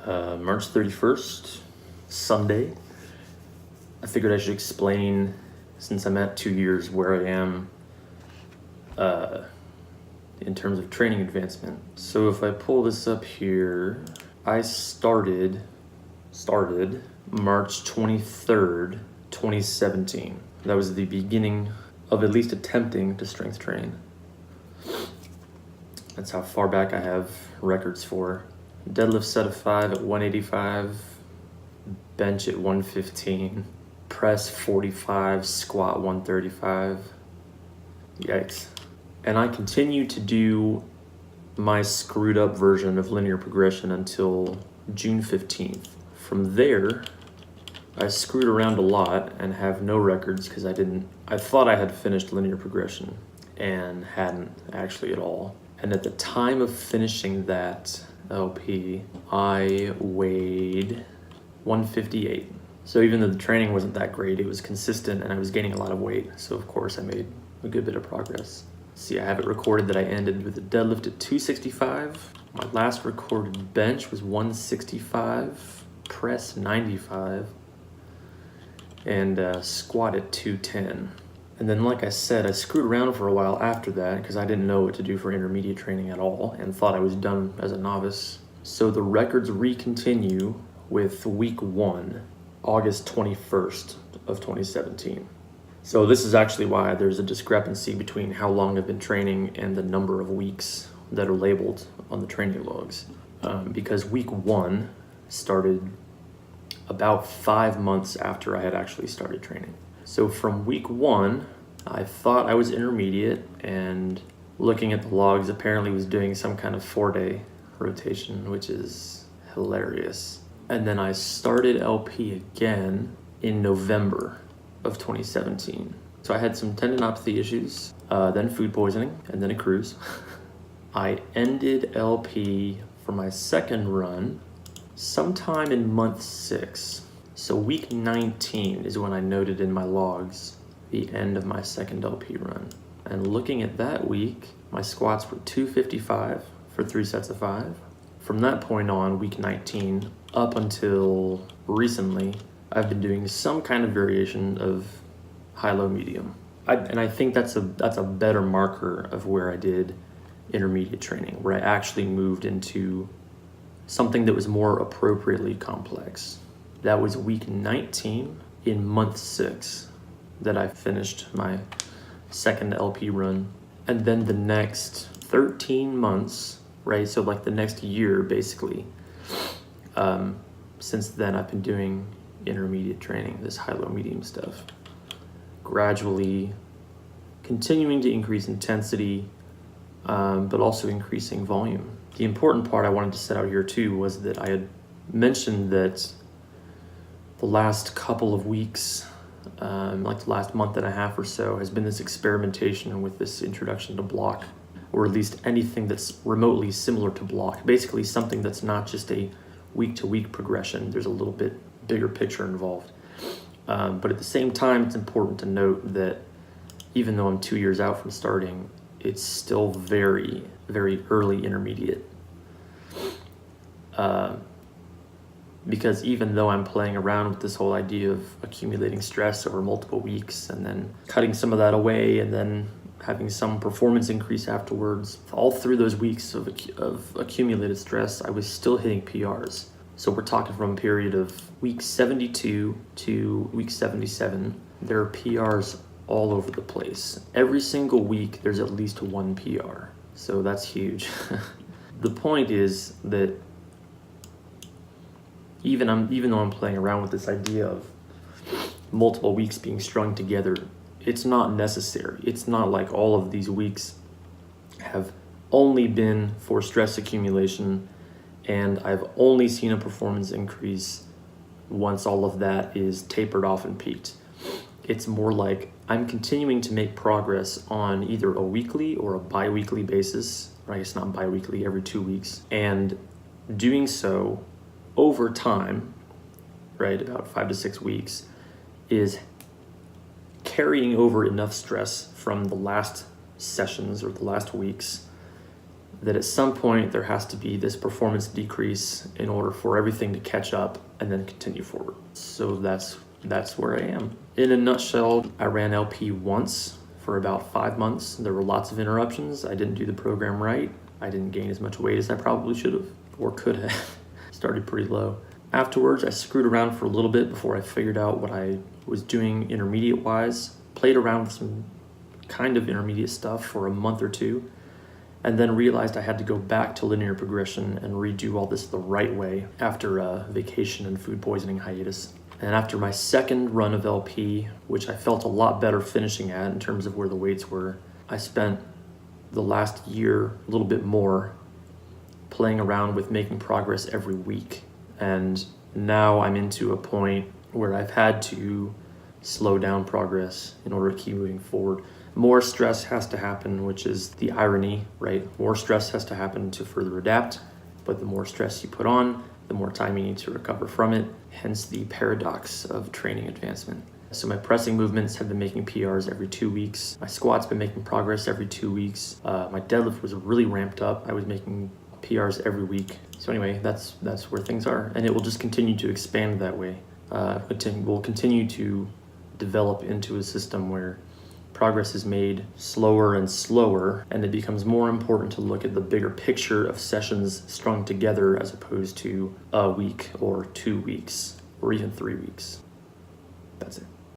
March 31st, Sunday. I figured I should explain, since I'm at 2 years, where I am in terms of training advancement. So if I pull this up here, I started March 23rd, 2017. That was the beginning of at least attempting to strength train. That's how far back I have records for. Deadlift set of 5 at 185, bench at 115, press 45, squat 135. Yikes. And I continued to do my screwed up version of linear progression until June 15th. From there, I screwed around a lot and have no records because I thought I had finished linear progression and hadn't actually at all. And at the time of finishing that LP, I weighed 158. So even though the training wasn't that great, it was consistent and I was gaining a lot of weight. So of course I made a good bit of progress. See, I have it recorded that I ended with a deadlift at 265. My last recorded bench was 165, press 95, and squat at 210. And then, like I said, I screwed around for a while after that because I didn't know what to do for intermediate training at all and thought I was done as a novice. So the records recontinue with week 1, August 21st of 2017. So this is actually why there's a discrepancy between how long I've been training and the number of weeks that are labeled on the training logs. Because week 1 started about 5 months after I had actually started training. So from week 1, I thought I was intermediate, and looking at the logs, apparently was doing some kind of 4-day rotation, which is hilarious. And then I started LP again in November of 2017. So I had some tendinopathy issues, then food poisoning, and then a cruise. I ended LP for my second run sometime in month 6. So week 19 is when I noted in my logs the end of my second LP run. And looking at that week, my squats were 255 for 3 sets of 5. From that point on, week 19, up until recently, I've been doing some kind of variation of high-low medium. And I think that's a better marker of where I did intermediate training, where I actually moved into something that was more appropriately complex. That was week 19 in month 6 that I finished my second LP run. And then the next 13 months, right? So like the next year, basically. Since then, I've been doing intermediate training, this high-low medium stuff. Gradually continuing to increase intensity, but also increasing volume. The important part I wanted to set out here too was that I had mentioned that the last couple of weeks, like the last month and a half or so, has been this experimentation with this introduction to block, or at least anything that's remotely similar to block. Basically something that's not just a week-to-week progression. There's a little bit bigger picture involved. But at the same time, it's important to note that even though I'm 2 years out from starting, it's still very, very early intermediate. Because even though I'm playing around with this whole idea of accumulating stress over multiple weeks and then cutting some of that away and then having some performance increase afterwards, all through those weeks of accumulated stress, I was still hitting PRs. So we're talking from a period of week 72 to week 77. There are PRs all over the place. Every single week, there's at least one PR. So that's huge. The point is that even though I'm playing around with this idea of multiple weeks being strung together, it's not necessary. It's not like all of these weeks have only been for stress accumulation and I've only seen a performance increase once all of that is tapered off and peaked. It's more like I'm continuing to make progress on either a weekly or a bi-weekly basis, or I guess not bi-weekly, every 2 weeks, and doing so over time, right, about 5 to 6 weeks, is carrying over enough stress from the last sessions or the last weeks that at some point there has to be this performance decrease in order for everything to catch up and then continue forward. So that's where I am. In a nutshell, I ran LP once for about 5 months. There were lots of interruptions. I didn't do the program right. I didn't gain as much weight as I probably should have or could have. Started pretty low. Afterwards, I screwed around for a little bit before I figured out what I was doing intermediate wise. Played around with some kind of intermediate stuff for a month or two, and then realized I had to go back to linear progression and redo all this the right way after a vacation and food poisoning hiatus. And after my second run of LP, which I felt a lot better finishing at in terms of where the weights were, I spent the last year, a little bit more, playing around with making progress every week. And now I'm into a point where I've had to slow down progress in order to keep moving forward. More stress has to happen, which is the irony, right? More stress has to happen to further adapt, but the more stress you put on, the more time you need to recover from it, hence the paradox of training advancement. So my pressing movements have been making PRs every 2 weeks. My squat's been making progress every 2 weeks. My deadlift was really ramped up. I was making PRs every week. So anyway, that's where things are. And it will just continue to expand that way. We'll continue to develop into a system where progress is made slower and slower, and it becomes more important to look at the bigger picture of sessions strung together as opposed to a week or 2 weeks or even 3 weeks. That's it.